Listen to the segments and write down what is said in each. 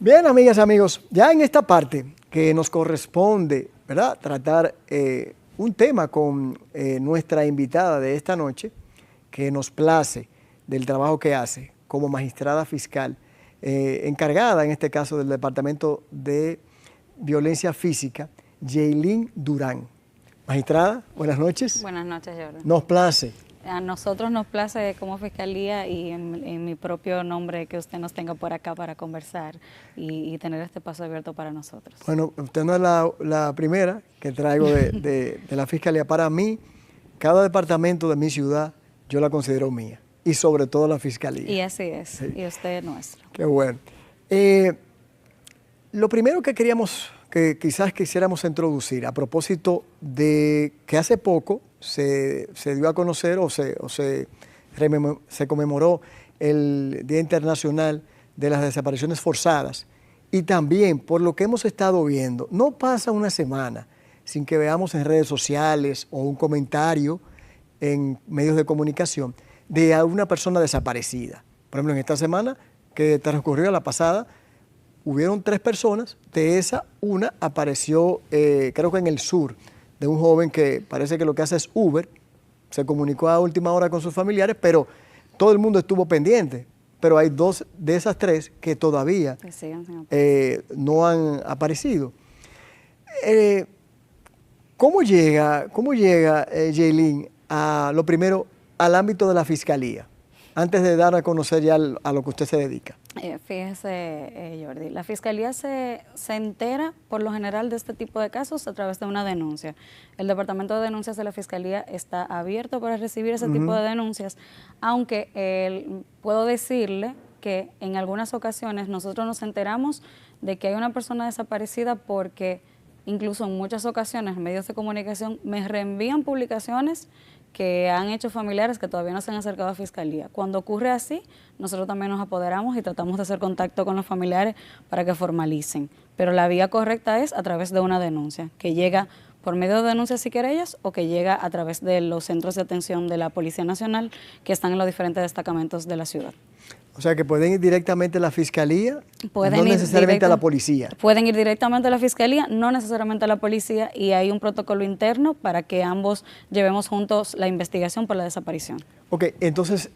Bien, amigas y amigos, ya en esta parte que nos corresponde, ¿verdad?, tratar un tema con nuestra invitada de esta noche, que nos place del trabajo que hace como magistrada fiscal, encargada en este caso del Departamento de Violencia Física, Yailin Durán. Magistrada, buenas noches. Buenas noches, Jordan. Nos place. A nosotros nos place como Fiscalía y en mi propio nombre que usted nos tenga por acá para conversar y tener este paso abierto para nosotros. Bueno, usted no es la primera que traigo de la Fiscalía. Para mí, cada departamento de mi ciudad, yo la considero mía. Y sobre todo la Fiscalía. Y así es, sí. Y usted es nuestro. Qué bueno. Lo primero que quizás quisiéramos introducir, a propósito de que hace poco se dio a conocer o se conmemoró el Día Internacional de las Desapariciones Forzadas, y también por lo que hemos estado viendo, no pasa una semana sin que veamos en redes sociales o un comentario en medios de comunicación de alguna persona desaparecida. Por ejemplo, en esta semana que transcurrió la pasada, hubieron 3 personas, de esa una apareció, creo que en el sur, de un joven que parece que lo que hace es Uber, se comunicó a última hora con sus familiares, pero todo el mundo estuvo pendiente. Pero hay 2 de esas 3 que todavía no han aparecido. ¿Cómo llega Yailin, lo primero, al ámbito de la Fiscalía? Antes de dar a conocer ya a lo que usted se dedica. Fíjese, Jordi, la Fiscalía se entera por lo general de este tipo de casos a través de una denuncia. El Departamento de Denuncias de la Fiscalía está abierto para recibir ese tipo de denuncias, aunque puedo decirle que en algunas ocasiones nosotros nos enteramos de que hay una persona desaparecida porque incluso en muchas ocasiones medios de comunicación me reenvían publicaciones que han hecho familiares que todavía no se han acercado a Fiscalía. Cuando ocurre así, nosotros también nos apoderamos y tratamos de hacer contacto con los familiares para que formalicen. Pero la vía correcta es a través de una denuncia, que llega por medio de denuncias y querellas o que llega a través de los centros de atención de la Policía Nacional que están en los diferentes destacamentos de la ciudad. O sea, que pueden ir directamente a la Fiscalía, no necesariamente a la policía. Pueden ir directamente a la Fiscalía, no necesariamente a la policía, y hay un protocolo interno para que ambos llevemos juntos la investigación por la desaparición. Ok, entonces,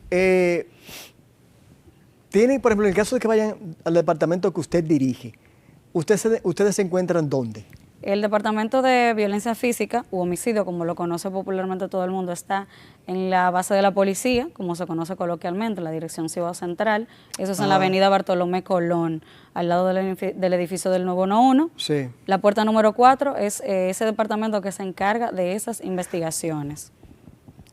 tienen, por ejemplo, en el caso de que vayan al departamento que usted dirige, ¿ustedes se encuentran dónde? El Departamento de Violencia Física u Homicidio, como lo conoce popularmente todo el mundo, está en la base de la policía, como se conoce coloquialmente, la Dirección Cibao Central. Eso es en la avenida Bartolomé Colón, al lado del edificio del 911. Sí. La puerta número 4 es ese departamento que se encarga de esas investigaciones.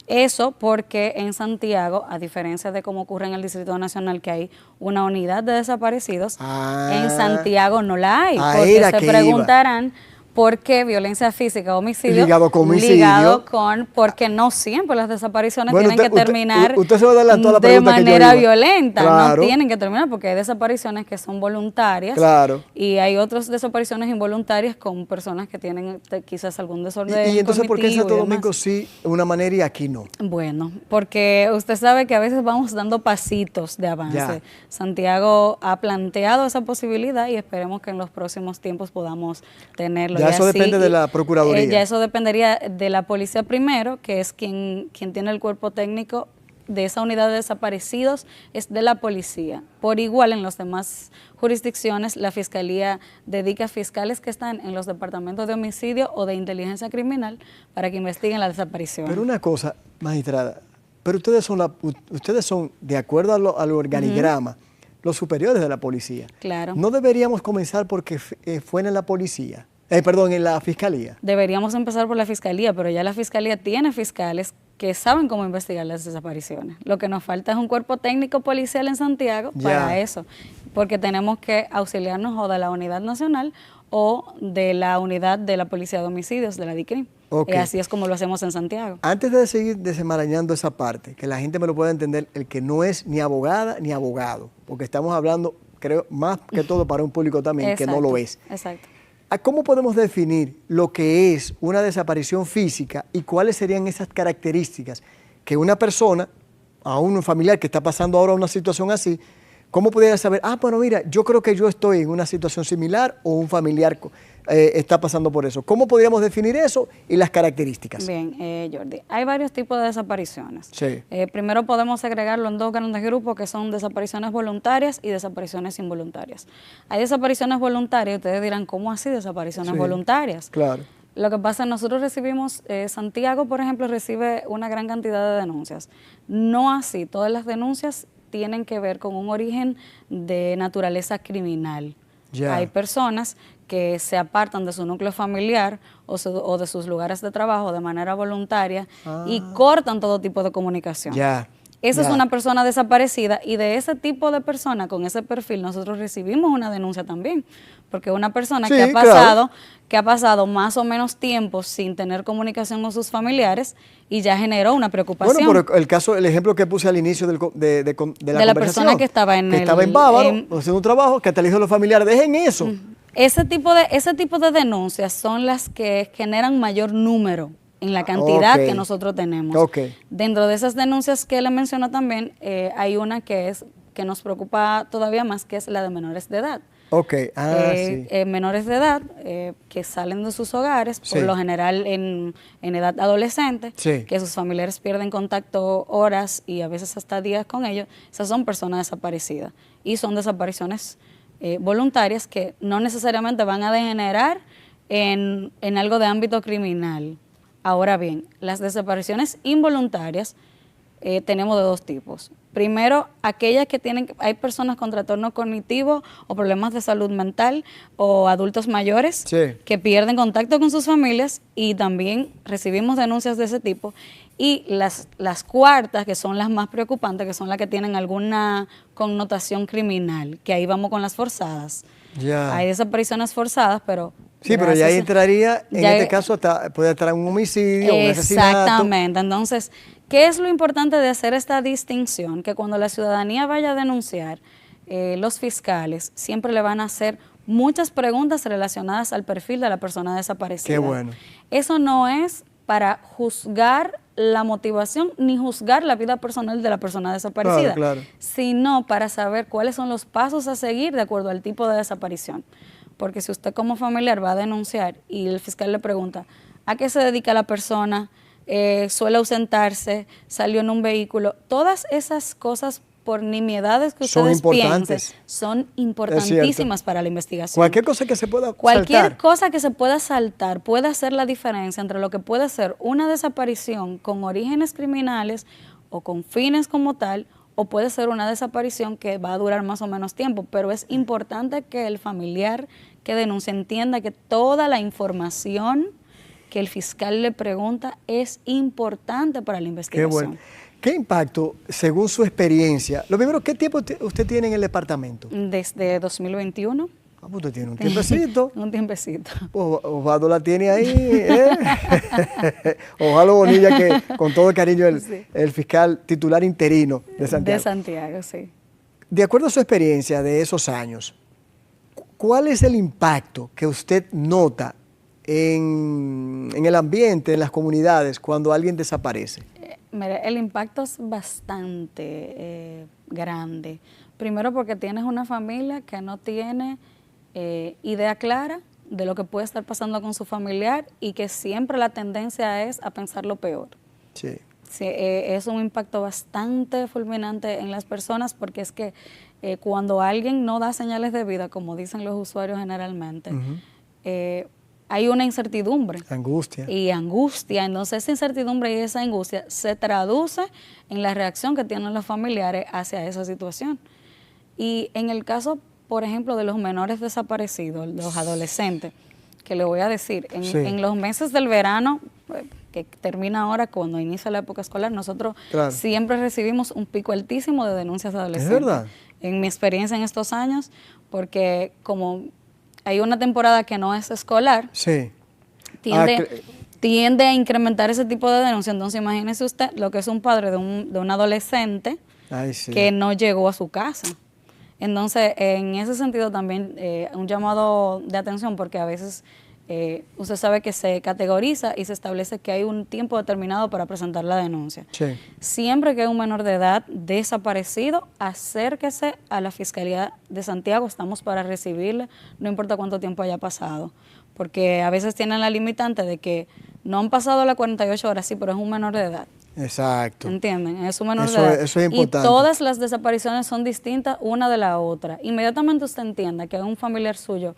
Eso porque en Santiago, a diferencia de cómo ocurre en el Distrito Nacional, que hay una unidad de desaparecidos, en Santiago no la hay, porque se preguntarán por qué violencia física, homicidio, ligado con, porque no siempre las desapariciones tienen que terminar de manera violenta, claro. No tienen que terminar porque hay desapariciones que son voluntarias, claro. Y hay otras desapariciones involuntarias con personas que tienen quizás algún desorden ¿Y entonces por qué en Santo Domingo sí de una manera y aquí no? Bueno, porque usted sabe que a veces vamos dando pasitos de avance. Ya. Santiago ha planteado esa posibilidad y esperemos que en los próximos tiempos podamos tenerlo. Ya eso depende de la Procuraduría. Ya eso dependería de la policía primero, que es quien tiene el cuerpo técnico de esa unidad de desaparecidos, es de la policía. Por igual, en las demás jurisdicciones, la Fiscalía dedica fiscales que están en los departamentos de homicidio o de inteligencia criminal para que investiguen la desaparición. Pero una cosa, magistrada, pero ustedes son de acuerdo al organigrama, los superiores de la policía. Claro. ¿No deberíamos comenzar porque fuera en la policía? Perdón, en la Fiscalía. Deberíamos empezar por la Fiscalía, pero ya la Fiscalía tiene fiscales que saben cómo investigar las desapariciones. Lo que nos falta es un cuerpo técnico policial en Santiago para eso, porque tenemos que auxiliarnos o de la Unidad Nacional o de la Unidad de la Policía de Homicidios, de la DICRIM. Okay. Así es como lo hacemos en Santiago. Antes de seguir desenmarañando esa parte, que la gente me lo pueda entender, el que no es ni abogada ni abogado, porque estamos hablando, creo, más que todo para un público también exacto, que no lo es. Exacto. ¿Cómo podemos definir lo que es una desaparición física y cuáles serían esas características que una persona, a un familiar que está pasando ahora una situación así, ¿Cómo pudiera saber? Bueno, mira, yo creo que yo estoy en una situación similar o un familiar está pasando por eso. ¿Cómo podríamos definir eso y las características? Bien, Jordi, hay varios tipos de desapariciones. Sí. Primero podemos agregarlo en dos grandes grupos que son desapariciones voluntarias y desapariciones involuntarias. Hay desapariciones voluntarias, ustedes dirán, ¿cómo así desapariciones voluntarias? Claro. Lo que pasa es que nosotros recibimos, Santiago, por ejemplo, recibe una gran cantidad de denuncias. No así, todas las denuncias tienen que ver con un origen de naturaleza criminal. Ya. Hay personas que se apartan de su núcleo familiar o de sus lugares de trabajo de manera voluntaria y cortan todo tipo de comunicación. Ya. Esa es una persona desaparecida y de ese tipo de persona con ese perfil nosotros recibimos una denuncia también, porque una persona que ha pasado más o menos tiempo sin tener comunicación con sus familiares y ya generó una preocupación. Bueno, pero el ejemplo que puse al inicio de la conversación, la persona que estaba en Bávaro haciendo un trabajo, que hasta le dijo a los familiares, dejen eso. Ese tipo de denuncias son las que generan mayor número en la cantidad que nosotros tenemos. Dentro de esas denuncias que le menciono también, hay una que nos preocupa todavía más, que es la de menores de edad. Menores de edad que salen de sus hogares, por lo general en edad adolescente, que sus familiares pierden contacto horas y a veces hasta días con ellos. Esas son personas desaparecidas y son desapariciones voluntarias que no necesariamente van a degenerar en algo de ámbito criminal. Ahora bien, las desapariciones involuntarias tenemos de dos tipos. Primero, aquellas hay personas con trastorno cognitivo o problemas de salud mental o adultos mayores que pierden contacto con sus familias y también recibimos denuncias de ese tipo. Y las cuartas, que son las más preocupantes, que son las que tienen alguna connotación criminal, que ahí vamos con las forzadas. Hay desapariciones forzadas, pero... Sí, pero ya ahí entraría, en este caso puede estar un homicidio, un asesinato. Exactamente. Entonces, ¿qué es lo importante de hacer esta distinción? Que cuando la ciudadanía vaya a denunciar, los fiscales siempre le van a hacer muchas preguntas relacionadas al perfil de la persona desaparecida. Qué bueno. Eso no es para juzgar la motivación ni juzgar la vida personal de la persona desaparecida, sino para saber cuáles son los pasos a seguir de acuerdo al tipo de desaparición. Porque si usted como familiar va a denunciar y el fiscal le pregunta, ¿a qué se dedica la persona? ¿Suele ausentarse? ¿Salió en un vehículo? Todas esas cosas, por nimiedades que ustedes piensen, son importantísimas para la investigación. Cualquier cosa que se pueda cosa que se pueda saltar puede hacer la diferencia entre lo que puede ser una desaparición con orígenes criminales o con fines como tal, o puede ser una desaparición que va a durar más o menos tiempo, pero es importante que el familiar que denuncia entienda que toda la información que el fiscal le pregunta es importante para la investigación. Qué bueno. ¿Qué impacto, según su experiencia? Lo primero, ¿qué tiempo usted tiene en el departamento? Desde 2021. Usted tiene un tiempecito. Un tiempecito. Osvaldo la tiene ahí. Osvaldo Bonilla, que con todo el cariño, el fiscal titular interino de Santiago. De Santiago, sí. De acuerdo a su experiencia de esos años, ¿cuál es el impacto que usted nota en el ambiente, en las comunidades, cuando alguien desaparece? Mire, el impacto es bastante grande. Primero porque tienes una familia que no tiene idea clara de lo que puede estar pasando con su familiar y que siempre la tendencia es a pensar lo peor. Sí, es un impacto bastante fulminante en las personas porque es que cuando alguien no da señales de vida, como dicen los usuarios generalmente, hay una incertidumbre. Angustia. Y angustia. Entonces esa incertidumbre y esa angustia se traduce en la reacción que tienen los familiares hacia esa situación. Y en el caso, por ejemplo, de los menores desaparecidos, los adolescentes, que le voy a decir, en los meses del verano, que termina ahora cuando inicia la época escolar, nosotros siempre recibimos un pico altísimo de denuncias de adolescentes. ¿Es verdad? En mi experiencia en estos años, porque como hay una temporada que no es escolar, tiende a incrementar ese tipo de denuncias. Entonces imagínese usted lo que es un padre de un adolescente que no llegó a su casa. Entonces, en ese sentido también un llamado de atención, porque a veces usted sabe que se categoriza y se establece que hay un tiempo determinado para presentar la denuncia. Sí. Siempre que hay un menor de edad desaparecido, acérquese a la Fiscalía de Santiago, estamos para recibirle, no importa cuánto tiempo haya pasado, porque a veces tienen la limitante de que no han pasado las 48 horas, sí, pero es un menor de edad. Exacto. ¿Entienden? Es un menor de edad. Eso es importante. Y todas las desapariciones son distintas una de la otra. Inmediatamente usted entienda que hay un familiar suyo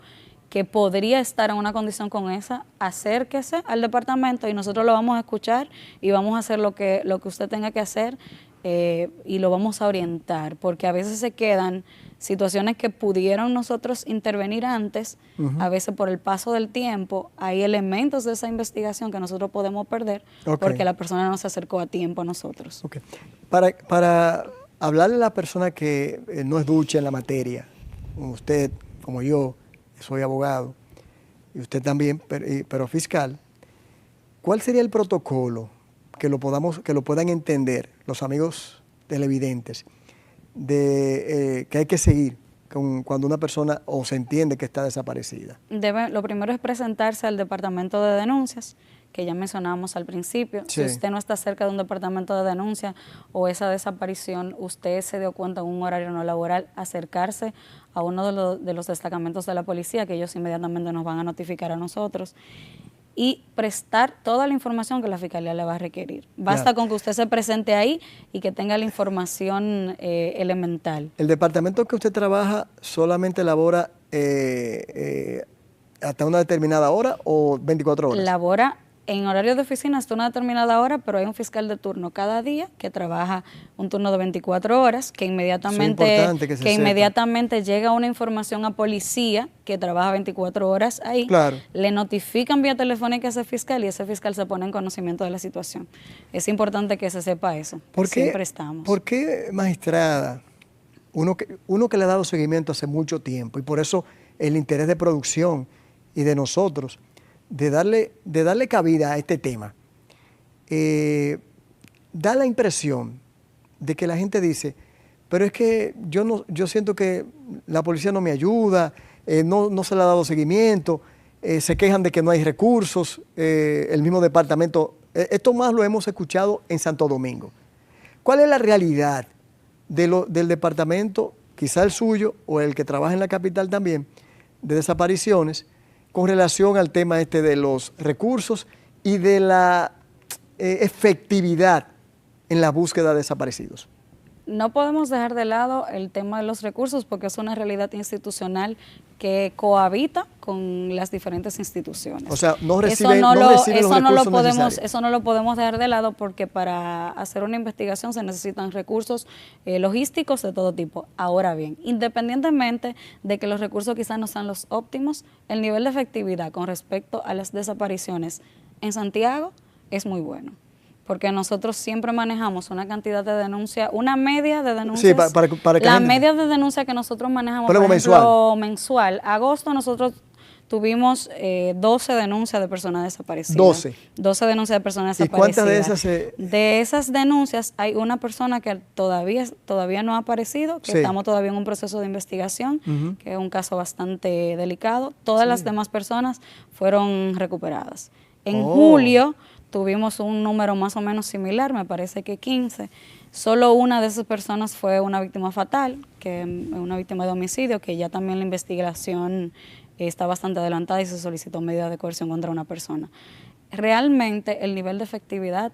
que podría estar en una condición con esa, acérquese al departamento y nosotros lo vamos a escuchar y vamos a hacer lo que usted tenga que hacer y lo vamos a orientar, porque a veces se quedan situaciones que pudieron nosotros intervenir antes, a veces por el paso del tiempo, hay elementos de esa investigación que nosotros podemos perder porque la persona no se acercó a tiempo a nosotros. Okay. Para hablarle a la persona que no es ducha en la materia, como usted, como yo, soy abogado, y usted también, pero fiscal, ¿cuál sería el protocolo que lo puedan entender los amigos televidentes que hay que seguir cuando una persona o se entiende que está desaparecida? Lo primero es presentarse al departamento de denuncias, que ya mencionábamos al principio. Sí. Si usted no está cerca de un departamento de denuncia o esa desaparición, usted se dio cuenta en un horario no laboral, acercarse a uno de los destacamentos de la policía, que ellos inmediatamente nos van a notificar a nosotros, y prestar toda la información que la Fiscalía le va a requerir. Basta con que usted se presente ahí y que tenga la información elemental. ¿El departamento que usted trabaja solamente labora hasta una determinada hora o 24 horas? Labora en horario de oficina hasta una determinada hora, pero hay un fiscal de turno cada día que trabaja un turno de 24 horas, que inmediatamente llega una información a policía que trabaja 24 horas ahí, le notifican vía telefónica a ese fiscal y ese fiscal se pone en conocimiento de la situación. Es importante que se sepa eso. Siempre estamos. ¿Por qué, magistrada, uno que le ha dado seguimiento hace mucho tiempo, y por eso el interés de producción y de nosotros, de darle cabida a este tema, da la impresión de que la gente dice, pero es que yo siento que la policía no me ayuda, no se le ha dado seguimiento, se quejan de que no hay recursos, el mismo departamento, esto más lo hemos escuchado en Santo Domingo. ¿Cuál es la realidad del departamento, quizá el suyo o el que trabaja en la capital también, de desapariciones, con relación al tema de los recursos y de la efectividad en la búsqueda de desaparecidos? No podemos dejar de lado el tema de los recursos porque es una realidad institucional que cohabita con las diferentes instituciones. O sea, no reciben los recursos necesarios. Eso no lo podemos dejar de lado porque para hacer una investigación se necesitan recursos logísticos de todo tipo. Ahora bien, independientemente de que los recursos quizás no sean los óptimos, el nivel de efectividad con respecto a las desapariciones en Santiago es muy bueno. Porque nosotros siempre manejamos una cantidad de denuncias, una media de denuncias. Sí, para que la media de denuncias que nosotros manejamos, por ejemplo, mensual. Agosto nosotros tuvimos 12 denuncias de personas desaparecidas. 12 denuncias de personas desaparecidas. ¿Y cuántas de esas? De esas denuncias hay una persona que todavía no ha aparecido, que estamos todavía en un proceso de investigación, que es un caso bastante delicado. Todas las demás personas fueron recuperadas. En julio tuvimos un número más o menos similar, me parece que 15. Solo una de esas personas fue una víctima fatal, que es una víctima de homicidio, que ya también la investigación está bastante adelantada y se solicitó medida de coerción contra una persona. Realmente el nivel de efectividad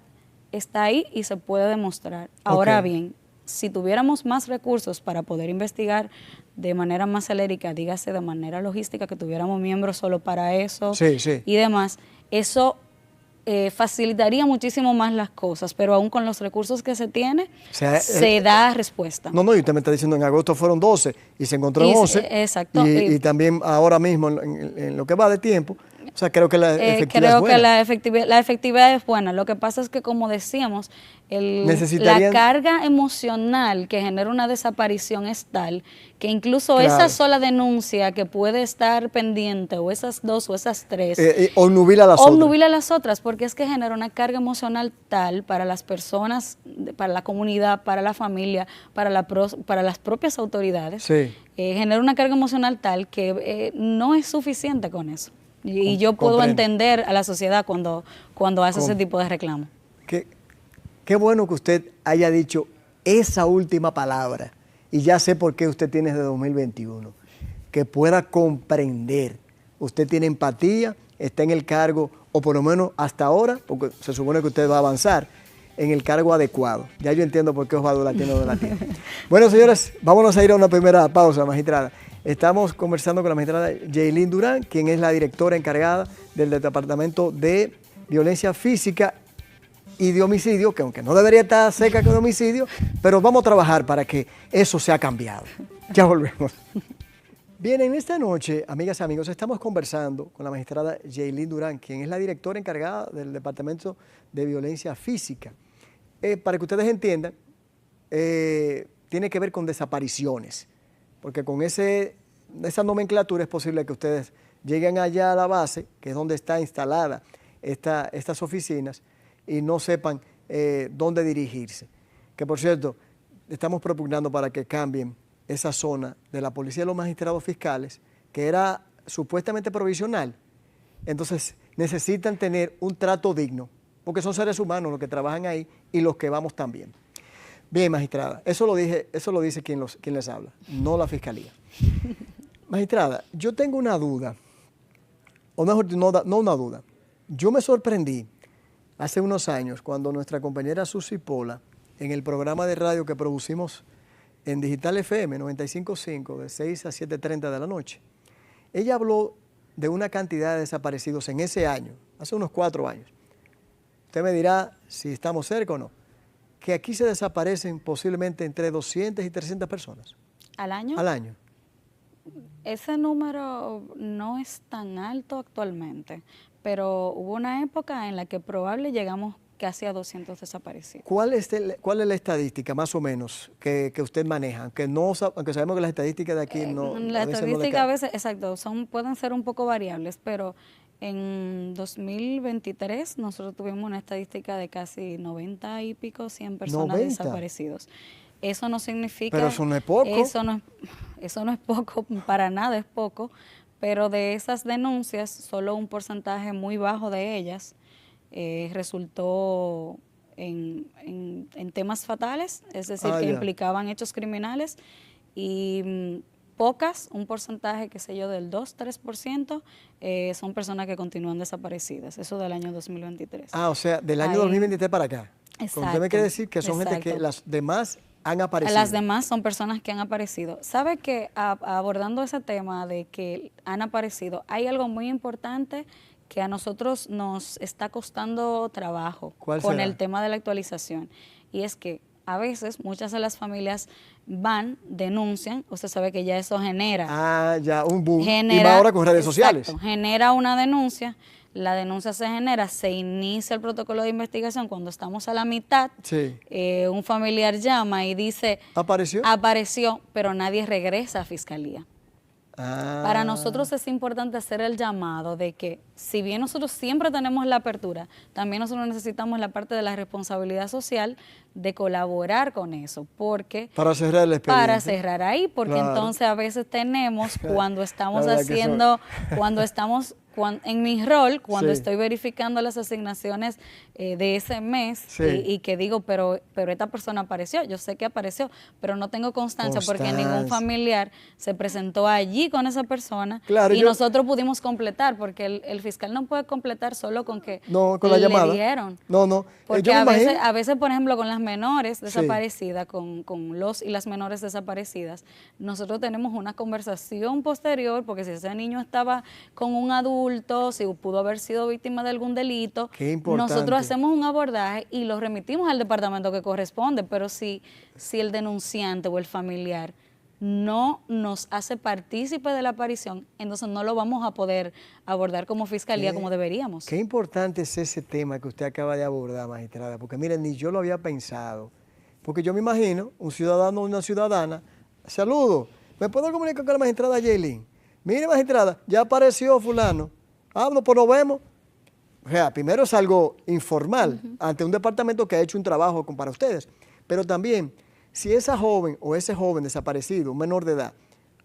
está ahí y se puede demostrar. Ahora bien, si tuviéramos más recursos para poder investigar de manera más celérica, dígase de manera logística, que tuviéramos miembros solo para eso y demás, eso facilitaría muchísimo más las cosas, pero aún con los recursos que se tiene, se da respuesta. No, y usted me está diciendo en agosto fueron 12 y se encontró en 11. Exacto. Y también ahora mismo, en lo que va de tiempo, o sea, creo que la efectividad es buena. La efectividad es buena. Lo que pasa es que, como decíamos, la carga emocional que genera una desaparición es tal que incluso esa sola denuncia que puede estar pendiente, o esas 2 o esas 3, obnubila las otras, porque es que genera una carga emocional tal para las personas, para la comunidad, para la familia, para las propias autoridades, genera una carga emocional tal que no es suficiente con eso. Y yo puedo entender a la sociedad cuando hace ese tipo de reclamo. Qué bueno que usted haya dicho esa última palabra, y ya sé por qué usted tiene desde 2021, que pueda comprender. Usted tiene empatía, está en el cargo, o por lo menos hasta ahora, porque se supone que usted va a avanzar, en el cargo adecuado. Ya yo entiendo por qué Osvaldo la tiene donde la tiene. Bueno, señores, vámonos a ir a una primera pausa, magistrada. Estamos conversando con la magistrada Yailin Durán, quien es la directora encargada del Departamento de Violencia Física y de Homicidio, que aunque no debería estar cerca con homicidio, pero vamos a trabajar para que eso sea cambiado. Ya volvemos. Bien, en esta noche, amigas y amigos, estamos conversando con la magistrada Yailin Durán, quien es la directora encargada del Departamento de Violencia Física. Para que ustedes entiendan, tiene que ver con desapariciones, porque con esa nomenclatura es posible que ustedes lleguen allá a la base, que es donde está instalada estas oficinas, y no sepan dónde dirigirse. Que por cierto, estamos propugnando para que cambien esa zona de la Policía de los Magistrados Fiscales, que era supuestamente provisional. Entonces necesitan tener un trato digno, porque son seres humanos los que trabajan ahí y los que vamos también. Bien, magistrada, eso lo dice quien les habla, no la Fiscalía. Magistrada, yo tengo una duda, o mejor, no una duda. Yo me sorprendí hace unos años cuando nuestra compañera Susi Pola, en el programa de radio que producimos en Digital FM 95.5 de 6 a 7:30 de la noche, ella habló de una cantidad de desaparecidos en ese año, hace unos 4 años. Usted me dirá si estamos cerca o no, que aquí se desaparecen posiblemente entre 200 y 300 personas. ¿Al año? Al año. Ese número no es tan alto actualmente, pero hubo una época en la que probable llegamos casi a 200 desaparecidos. ¿Cuál es la estadística, más o menos, que usted maneja? Aunque sabemos que las estadísticas de aquí no... Las estadísticas a veces, exacto, pueden ser un poco variables, pero en 2023 nosotros tuvimos una estadística de casi 90 y pico, 100 personas desaparecidos. Eso no significa... Pero eso no es poco. Eso no es poco, para nada es poco, pero de esas denuncias, solo un porcentaje muy bajo de ellas resultó en temas fatales, es decir, que implicaban hechos criminales, y pocas, un porcentaje, qué sé yo, del 2-3%, son personas que continúan desaparecidas. Eso del año 2023. Ah, o sea, del año 2023 para acá. Exacto. Usted me quiere decir que son gente que las demás han aparecido. Las demás son personas que han aparecido. ¿Sabe que abordando ese tema de que han aparecido, hay algo muy importante que a nosotros nos está costando trabajo con el tema de la actualización? Y es que a veces muchas de las familias denuncian, usted sabe que ya eso genera... un boom. Y más ahora con redes sociales. Genera una denuncia, la denuncia se genera, se inicia el protocolo de investigación. Cuando estamos a la mitad, un familiar llama y dice... Apareció, pero nadie regresa a fiscalía. Para nosotros es importante hacer el llamado de que, si bien nosotros siempre tenemos la apertura, también nosotros necesitamos la parte de la responsabilidad social de colaborar con eso, porque... Para cerrar el expediente. Para cerrar ahí, porque entonces a veces tenemos, cuando estamos en mi rol, cuando estoy verificando las asignaciones de ese mes y que digo, pero esta persona apareció, yo sé que apareció, pero no tengo constancia porque ningún familiar se presentó allí con esa persona y nosotros pudimos completar, porque el fiscal no puede completar solo con que la llamada. Le dieron. No. Porque a veces, por ejemplo, con las menores desaparecidas, con los y las menores desaparecidas, nosotros tenemos una conversación posterior, porque si ese niño estaba con un adulto, si pudo haber sido víctima de algún delito, nosotros hacemos un abordaje y lo remitimos al departamento que corresponde, pero si el denunciante o el familiar no nos hace partícipe de la aparición, entonces no lo vamos a poder abordar como fiscalía como deberíamos. Qué importante es ese tema que usted acaba de abordar, magistrada, porque miren, ni yo lo había pensado, porque yo me imagino un ciudadano o una ciudadana, saludo, ¿me puedo comunicar con la magistrada Yailin? Mire, magistrada, ya apareció fulano, no, pues lo vemos. O sea, primero es algo informal ante un departamento que ha hecho un trabajo para ustedes, pero también, si esa joven o ese joven desaparecido, un menor de edad,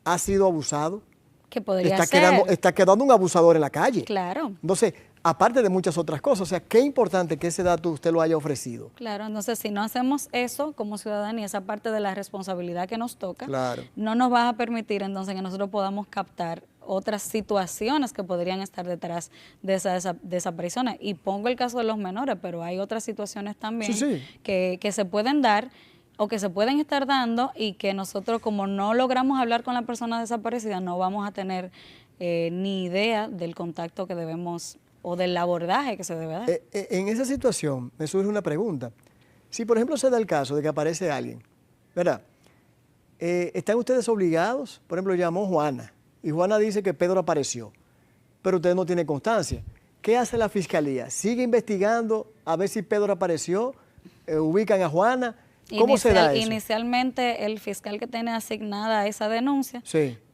ha sido abusado, Que podría ser. Está quedando un abusador en la calle. Claro. Entonces, aparte de muchas otras cosas, o sea, qué importante que ese dato usted lo haya ofrecido. Claro, entonces si no hacemos eso como ciudadanía, esa parte de la responsabilidad que nos toca, claro, no nos va a permitir entonces que nosotros podamos captar otras situaciones que podrían estar detrás de esas desapariciones. Y pongo el caso de los menores, pero hay otras situaciones también que se pueden dar o que se pueden estar dando y que nosotros, como no logramos hablar con la persona desaparecida, no vamos a tener ni idea del contacto que debemos o del abordaje que se debe dar. En esa situación me surge una pregunta. Si, por ejemplo, se da el caso de que aparece alguien, ¿verdad? ¿Están ustedes obligados? Por ejemplo, llamó Juana y Juana dice que Pedro apareció, pero usted no tiene constancia. ¿Qué hace la fiscalía? ¿Sigue investigando a ver si Pedro apareció? ¿Ubican a Juana? ¿Cómo se da eso? Inicialmente, el fiscal que tiene asignada esa denuncia,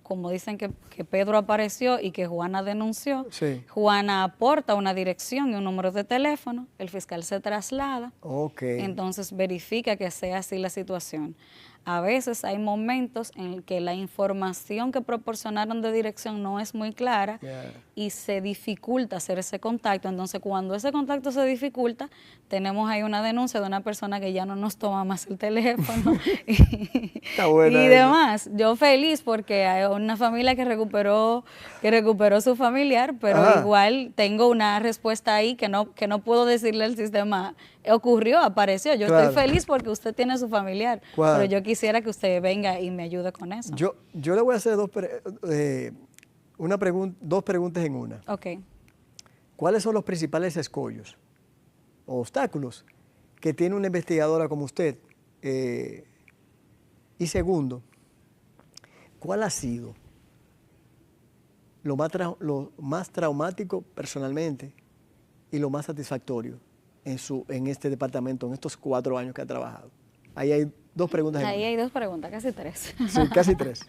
como dicen que Pedro apareció y que Juana denunció, Juana aporta una dirección y un número de teléfono, el fiscal se traslada, entonces verifica que sea así la situación. A veces hay momentos en que la información que proporcionaron de dirección no es muy clara y se dificulta hacer ese contacto. Entonces, cuando ese contacto se dificulta, tenemos ahí una denuncia de una persona que ya no nos toma más el teléfono y demás. Yo feliz porque hay una familia que recuperó su familiar, pero igual tengo una respuesta ahí que no puedo decirle al sistema. Ocurrió, apareció. Yo estoy feliz porque usted tiene su familiar, pero yo quisiera que usted venga y me ayude con eso. Yo le voy a hacer dos preguntas en una. Ok. ¿Cuáles son los principales escollos o obstáculos que tiene una investigadora como usted? Y segundo, ¿cuál ha sido lo más traumático personalmente y lo más satisfactorio en este departamento, en estos 4 años que ha trabajado? Ahí hay 2 preguntas. Ahí hay 2 preguntas, casi 3. Sí, casi 3.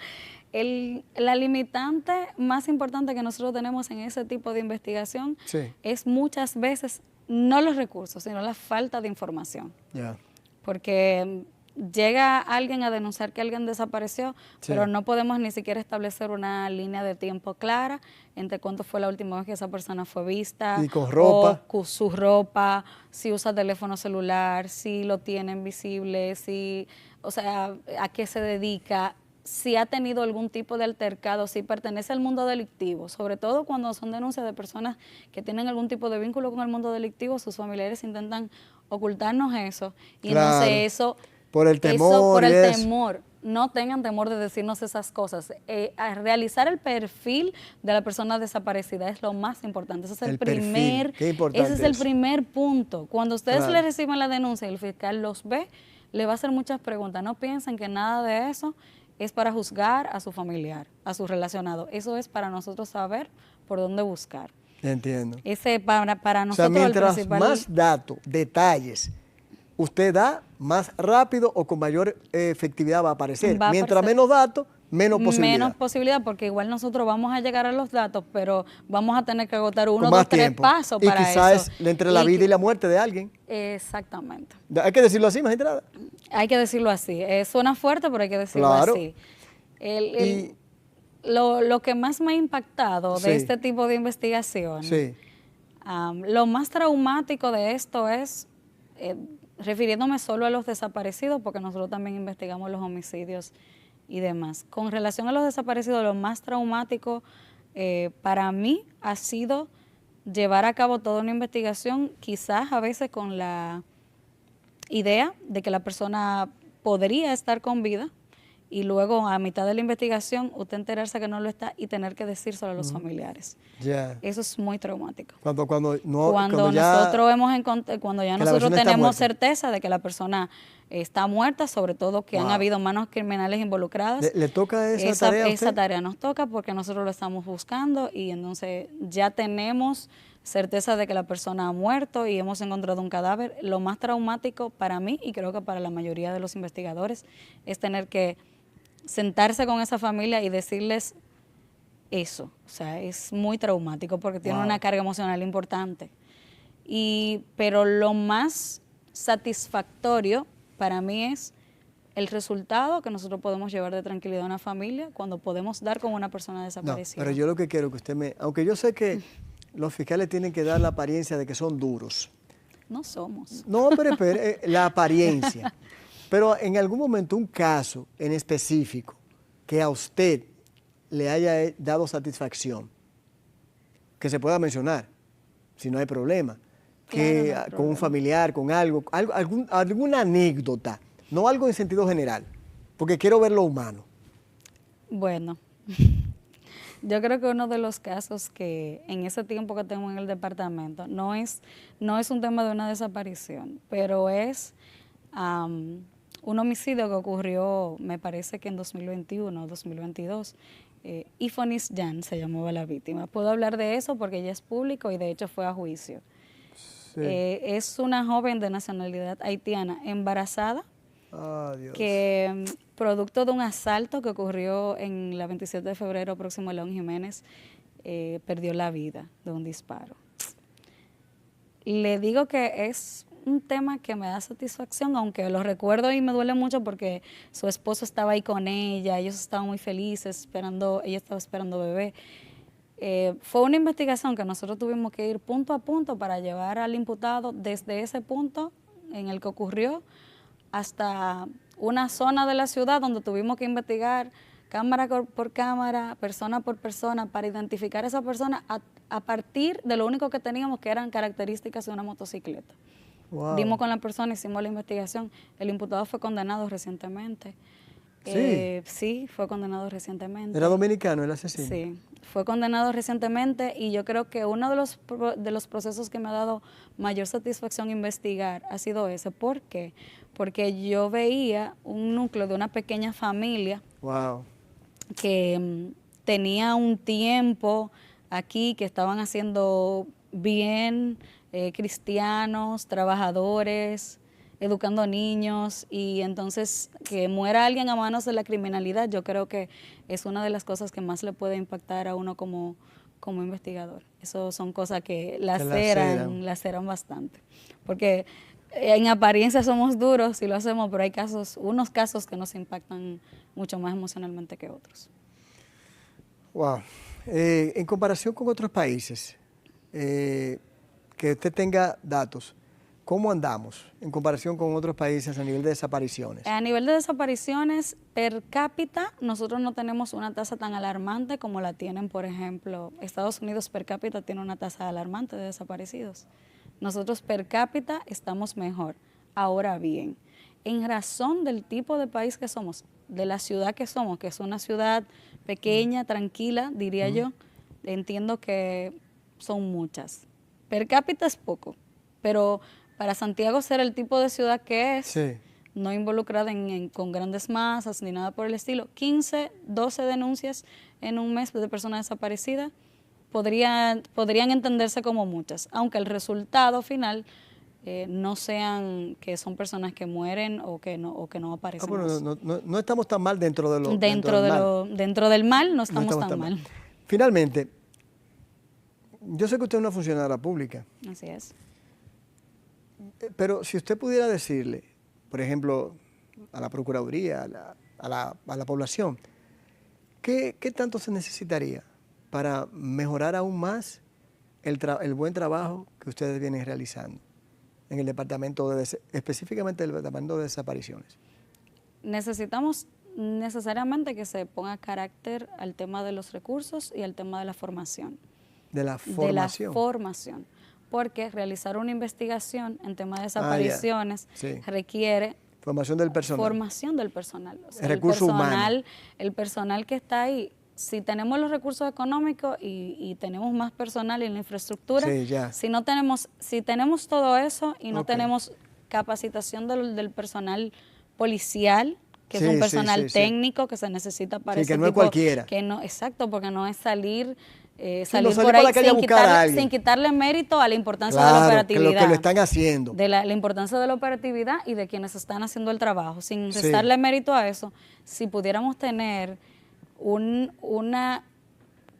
La limitante más importante que nosotros tenemos en ese tipo de investigación es muchas veces no los recursos, sino la falta de información. Porque llega alguien a denunciar que alguien desapareció, pero no podemos ni siquiera establecer una línea de tiempo clara entre cuánto fue la última vez que esa persona fue vista, y con ropa, o su ropa, si usa teléfono celular, si lo tienen visible, o sea, a qué se dedica, si ha tenido algún tipo de altercado, si pertenece al mundo delictivo, sobre todo cuando son denuncias de personas que tienen algún tipo de vínculo con el mundo delictivo, sus familiares intentan ocultarnos eso, y entonces eso... Por el temor. No tengan temor de decirnos esas cosas. A realizar el perfil de la persona desaparecida es lo más importante. Ese es el primer punto. Cuando ustedes le reciban la denuncia y el fiscal los ve, le va a hacer muchas preguntas. No piensen que nada de eso es para juzgar a su familiar, a su relacionado. Eso es para nosotros saber por dónde buscar. Entiendo. Ese para nosotros, o sea, mientras más datos, detalles usted da, más rápido o con mayor efectividad va a aparecer. Mientras menos datos, menos posibilidad. Menos posibilidad, porque igual nosotros vamos a llegar a los datos, pero vamos a tener que agotar 1, 2, 3 pasos para eso. Y quizás entre la vida y la muerte de alguien. Exactamente. Hay que decirlo así, magistrada. Hay que decirlo así. Suena fuerte, pero hay que decirlo así. Lo que más me ha impactado de este tipo de investigación, lo más traumático de esto es... refiriéndome solo a los desaparecidos, porque nosotros también investigamos los homicidios y demás. Con relación a los desaparecidos, lo más traumático para mí ha sido llevar a cabo toda una investigación, quizás a veces con la idea de que la persona podría estar con vida, y luego a mitad de la investigación usted enterarse que no lo está y tener que decírselo a los familiares. Eso es muy traumático. Cuando ya nosotros tenemos certeza de que la persona está muerta, sobre todo que han habido manos criminales involucradas. ¿Le toca esa tarea a usted? Esa tarea nos toca porque nosotros lo estamos buscando y entonces ya tenemos certeza de que la persona ha muerto y hemos encontrado un cadáver. Lo más traumático para mí, y creo que para la mayoría de los investigadores, es tener que sentarse con esa familia y decirles eso. O sea, es muy traumático porque tiene una carga emocional importante. Pero lo más satisfactorio para mí es el resultado que nosotros podemos llevar de tranquilidad a una familia cuando podemos dar con una persona desaparecida. No, pero yo lo que quiero que usted me... Aunque yo sé que los fiscales tienen que dar la apariencia de que son duros. No somos. No, pero espere, la apariencia. Pero en algún momento un caso en específico que a usted le haya dado satisfacción, que se pueda mencionar, si no hay problema, que Claro, no hay con un familiar, con alguna anécdota, no algo en sentido general, porque quiero ver lo humano. Bueno, yo creo que uno de los casos que en ese tiempo que tengo en el departamento no es un tema de una desaparición, pero es un homicidio que ocurrió, me parece que en 2021 o 2022. Ifonis Jan se llamaba la víctima. Puedo hablar de eso porque ella es público y de hecho fue a juicio. Sí. Es una joven de nacionalidad haitiana embarazada. Dios. Que producto de un asalto que ocurrió en la 27 de febrero próximo a León Jiménez, perdió la vida de un disparo. Le digo que es un tema que me da satisfacción, aunque lo recuerdo y me duele mucho porque su esposo estaba ahí con ella, ellos estaban muy felices, ella estaba esperando bebé. Fue una investigación que nosotros tuvimos que ir punto a punto para llevar al imputado desde ese punto en el que ocurrió hasta una zona de la ciudad donde tuvimos que investigar cámara por cámara, persona por persona, para identificar a esa persona a partir de lo único que teníamos, que eran características de una motocicleta. Wow. Dimos con la persona, hicimos la investigación, el imputado fue condenado recientemente. Sí. Sí, fue condenado recientemente. ¿Era dominicano el asesino? Sí, fue condenado recientemente y yo creo que uno de los procesos que me ha dado mayor satisfacción investigar ha sido ese. ¿Por qué? Porque yo veía un núcleo de una pequeña familia. Wow. Que tenía un tiempo aquí, que estaban haciendo bien, cristianos, trabajadores, educando niños, y entonces que muera alguien a manos de la criminalidad, yo creo que es una de las cosas que más le puede impactar a uno como investigador. Eso son cosas que laceran bastante, porque en apariencia somos duros y lo hacemos, pero hay unos casos que nos impactan mucho más emocionalmente que otros. Wow. En comparación con otros países, que usted tenga datos, ¿cómo andamos en comparación con otros países a nivel de desapariciones? A nivel de desapariciones per cápita, nosotros no tenemos una tasa tan alarmante como la tienen, por ejemplo, Estados Unidos per cápita tiene una tasa alarmante de desaparecidos. Nosotros per cápita estamos mejor. Ahora bien, en razón del tipo de país que somos, de la ciudad que somos, que es una ciudad pequeña, tranquila, diría yo, entiendo que son muchas. Per cápita es poco, pero para Santiago ser el tipo de ciudad que es, sí, no involucrada con grandes masas ni nada por el estilo, 15, 12 denuncias en un mes de personas desaparecidas, podrían entenderse como muchas, aunque el resultado final no sean que son personas que mueren o que no aparecen. Bueno, no estamos tan mal dentro del mal. Dentro del mal no estamos tan mal. Finalmente, yo sé que usted es una funcionaria pública. Así es. Pero si usted pudiera decirle, por ejemplo, a la Procuraduría, a la población, ¿qué tanto se necesitaría para mejorar aún más el buen trabajo que ustedes vienen realizando en el departamento, específicamente el departamento de desapariciones? Necesitamos necesariamente que se ponga carácter al tema de los recursos y al tema de la formación. De la formación. De la formación. Porque realizar una investigación en tema de desapariciones requiere formación del personal. Formación del personal. O sea, el recurso humano. El personal que está ahí, si tenemos los recursos económicos y tenemos más personal y la infraestructura, si tenemos todo eso y no tenemos capacitación del personal policial, que es un personal técnico que se necesita para ese que no tipo, es cualquiera. Exacto, porque no es salir no por ahí sin quitarle mérito a la importancia de la operatividad. Que lo que lo están haciendo. De la importancia de la operatividad y de quienes están haciendo el trabajo. Sin restarle mérito a eso, si pudiéramos tener una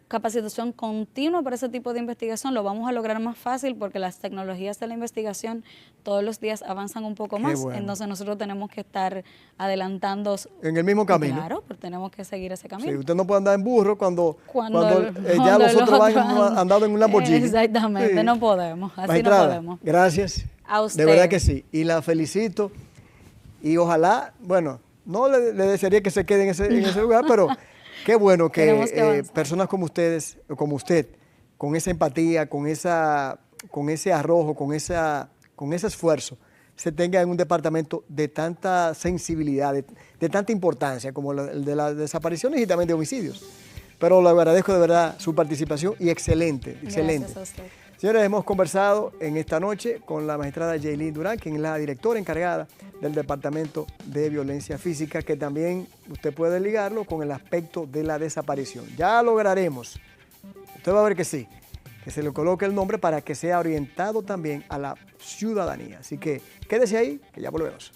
capacitación continua para ese tipo de investigación, lo vamos a lograr más fácil porque las tecnologías de la investigación todos los días avanzan un poco más, bueno. Entonces nosotros tenemos que estar adelantando. En el mismo camino. Claro, pues tenemos que seguir ese camino. Sí, usted no puede andar en burro cuando ya los otros van andando en un Lamborghini. Exactamente, sí. No podemos, así Magistrada, no podemos. Gracias. A usted. De verdad que sí, y la felicito y ojalá, bueno, no le desearía que se quede en ese lugar, pero qué bueno que personas como ustedes, como usted, con esa empatía, con ese arrojo, con ese esfuerzo, se tenga en un departamento de tanta sensibilidad, de tanta importancia como el de las desapariciones y también de homicidios. Pero le agradezco de verdad su participación y excelente. Gracias a usted. Señores, hemos conversado en esta noche con la magistrada Yailin Durán, quien es la directora encargada del Departamento de Violencia Física, que también usted puede ligarlo con el aspecto de la desaparición. Ya lograremos, usted va a ver que sí, que se le coloque el nombre para que sea orientado también a la ciudadanía. Así que quédese ahí, que ya volvemos.